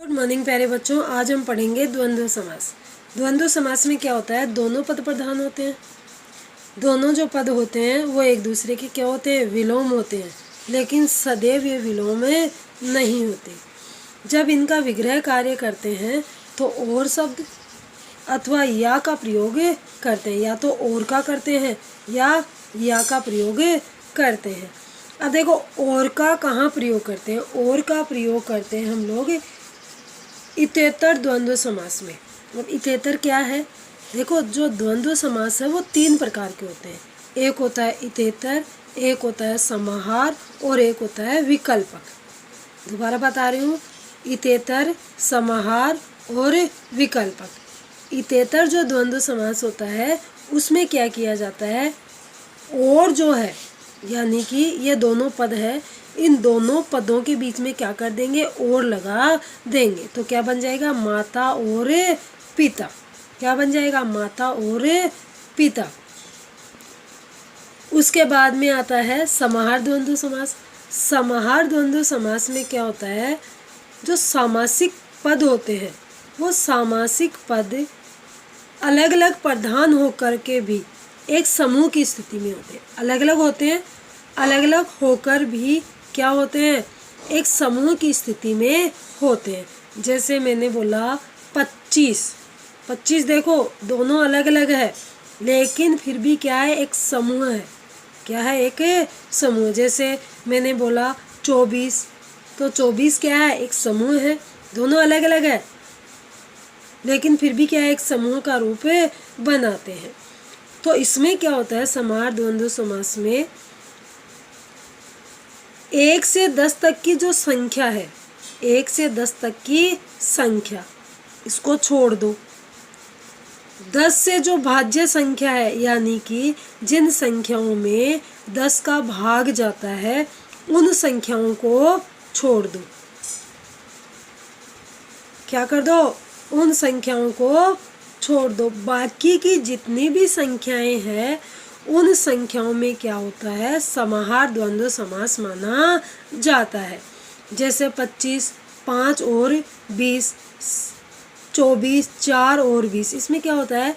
Good morning प्यारे बच्चों। आज हम पढ़ेंगे द्वंद्व समास। द्वंद्व समास में क्या होता है, दोनों पद प्रधान होते हैं। दोनों जो पद होते हैं वो एक दूसरे के क्या होते हैं, विलोम होते हैं, लेकिन सदैव ये विलोम में नहीं होते। जब इनका विग्रह कार्य करते हैं तो और शब्द अथवा या का प्रयोग करते हैं, या तो और का करते हैं या का प्रयोग करते हैं। अब देखो और का कहाँ प्रयोग करते हैं, और का प्रयोग करते हैं हम लोग इतेतर द्वंद्व समास में। अब इतेतर क्या है, देखो जो द्वंद्व समास है वो तीन प्रकार के होते हैं। एक होता है इतेतर, एक होता है समाहार और एक होता है विकल्पक। दोबारा बता रही हूँ, इतेतर, समाहार और विकल्पक। इतेतर जो द्वंद्व समास होता है उसमें क्या किया जाता है, और जो है यानी कि ये दोनों पद है, इन दोनों पदों के बीच में क्या कर देंगे, और लगा देंगे। तो क्या बन जाएगा, माता और पिता। क्या बन जाएगा, माता और पिता। उसके बाद में आता है समाहार द्वंद्व समास। समाहार द्वंद्व समास में क्या होता है, जो सामासिक पद होते हैं वो सामासिक पद अलग अलग प्रधान होकर के भी एक समूह की स्थिति में होते हैं। अलग अलग होते हैं, अलग अलग होकर भी क्या होते हैं, एक समूह की स्थिति में होते हैं। जैसे मैंने बोला 25 देखो दोनों अलग अलग है, लेकिन फिर भी क्या है, एक समूह है। क्या है, एक समूह। जैसे मैंने बोला 24, तो 24 क्या है, एक समूह है। दोनों अलग अलग है लेकिन फिर भी क्या है, एक समूह का रूप बनाते हैं। तो इसमें क्या होता है, समाहार द्वंद्व समास में 1 से 10 तक की जो संख्या है, 1 से 10 तक की संख्या, इसको छोड़ दो। 10 से जो भाज्य संख्या है, यानी कि जिन संख्याओं में 10 का भाग जाता है, उन संख्याओं को छोड़ दो। क्या कर दो, उन संख्याओं को छोड़ दो। बाकी की जितनी भी संख्याएं हैं उन संख्याओं में क्या होता है, समाहार द्वंद्व समास माना जाता है। जैसे 25, 5 और 20, 24, 4 और 20। इसमें क्या होता है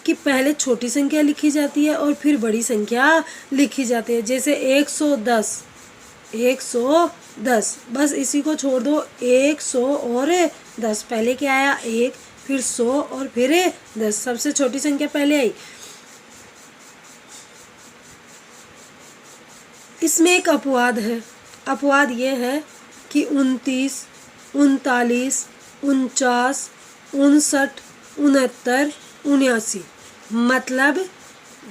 कि पहले छोटी संख्या लिखी जाती है और फिर बड़ी संख्या लिखी जाती है। जैसे 110, बस इसी को छोड़ दो। 100 और 10, पहले क्या आया, 1, फिर 100 और फिर 10, सबसे छोटी संख्या पहले आई। इसमें एक अपवाद है। अपवाद ये है कि 29, 39, 49, 59, 69, 79, मतलब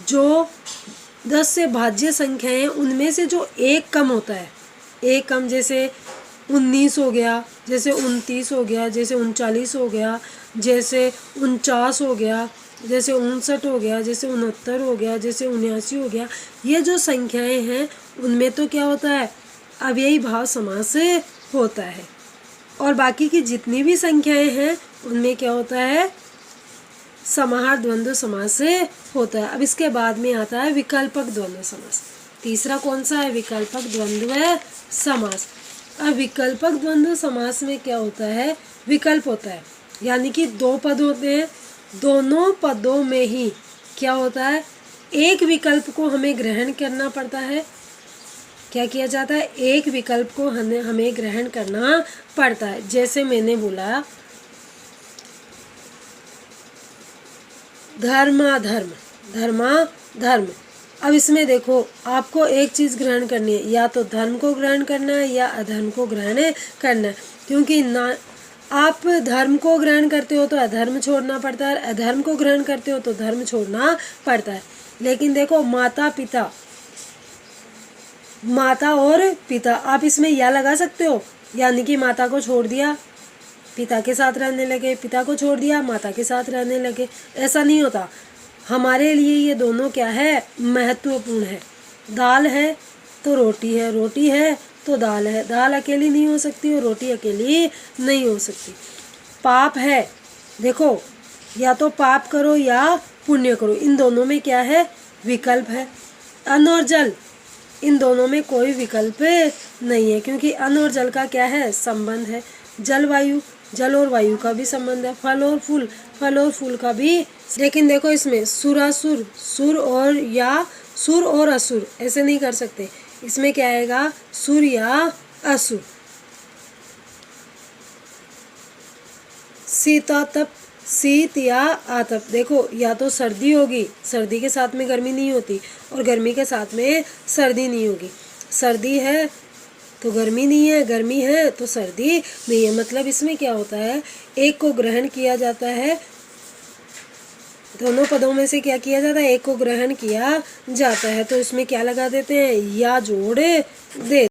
जो 10 से भाज्य संख्याएं उनमें से जो एक कम होता है, एक कम, जैसे 19 हो गया, जैसे 29 हो गया, जैसे 39 हो गया, जैसे 49 हो गया, जैसे 59 हो गया, जैसे 69 हो गया, जैसे 79 हो गया। ये जो संख्याएं हैं उनमें तो क्या होता है, अव्ययी भाव समास होता है। और बाकी की जितनी भी संख्याएं हैं उनमें क्या होता है, समाहार द्वंद्व समास होता है। अब इसके बाद में आता है विकल्पक द्वंद्व समास। तीसरा कौन सा है, विकल्पक द्वंद्व समास। अब विकल्पक द्वंद्व समास में क्या होता है, विकल्प होता है, यानी कि दो पद होते हैं, दोनों पदों में ही क्या होता है, एक विकल्प को हमें ग्रहण करना पड़ता है। क्या किया जाता है, एक विकल्प को हमें ग्रहण करना पड़ता है। जैसे मैंने बोला धर्माधर्म, धर्माधर्म। अब इसमें देखो आपको एक चीज़ ग्रहण करनी है, या तो धर्म को ग्रहण करना है या अधर्म को ग्रहण करना है। क्योंकि ना आप धर्म को ग्रहण करते हो तो अधर्म छोड़ना पड़ता है, अधर्म को ग्रहण करते हो तो धर्म छोड़ना पड़ता है। लेकिन देखो माता पिता, माता और पिता, आप इसमें या लगा सकते हो, यानी कि माता को छोड़ दिया, पिता के साथ रहने लगे, पिता को छोड़ दिया, माता के साथ रहने लगे। ऐसा नहीं होता। हमारे लिए ये दोनों क्या है, महत्वपूर्ण है। दाल है तो रोटी है, रोटी है तो दाल है, दाल अकेली नहीं हो सकती और रोटी अकेली नहीं हो सकती। पाप है, देखो या तो पाप करो या पुण्य करो, इन दोनों में क्या है, विकल्प है। अन्न और जल, इन दोनों में कोई विकल्प नहीं है, क्योंकि अन्न और जल का क्या है, संबंध है। जलवायु, जल और वायु का भी संबंध है। फल और फूल का भी। लेकिन देखो इसमें सुरासुर, सुर और असुर ऐसे नहीं कर सकते। इसमें क्या आएगा, सुर या असुर। शीतातप, शीत या आतप, देखो या तो सर्दी होगी, सर्दी के साथ में गर्मी नहीं होती, और गर्मी के साथ में सर्दी नहीं होगी। सर्दी है तो गर्मी नहीं है, गर्मी है तो सर्दी नहीं है। मतलब इसमें क्या होता है, एक को ग्रहण किया जाता है, दोनों पदों में से क्या किया जाता है, एक को ग्रहण किया जाता है, तो इसमें क्या लगा देते हैं, या जोड़ दे।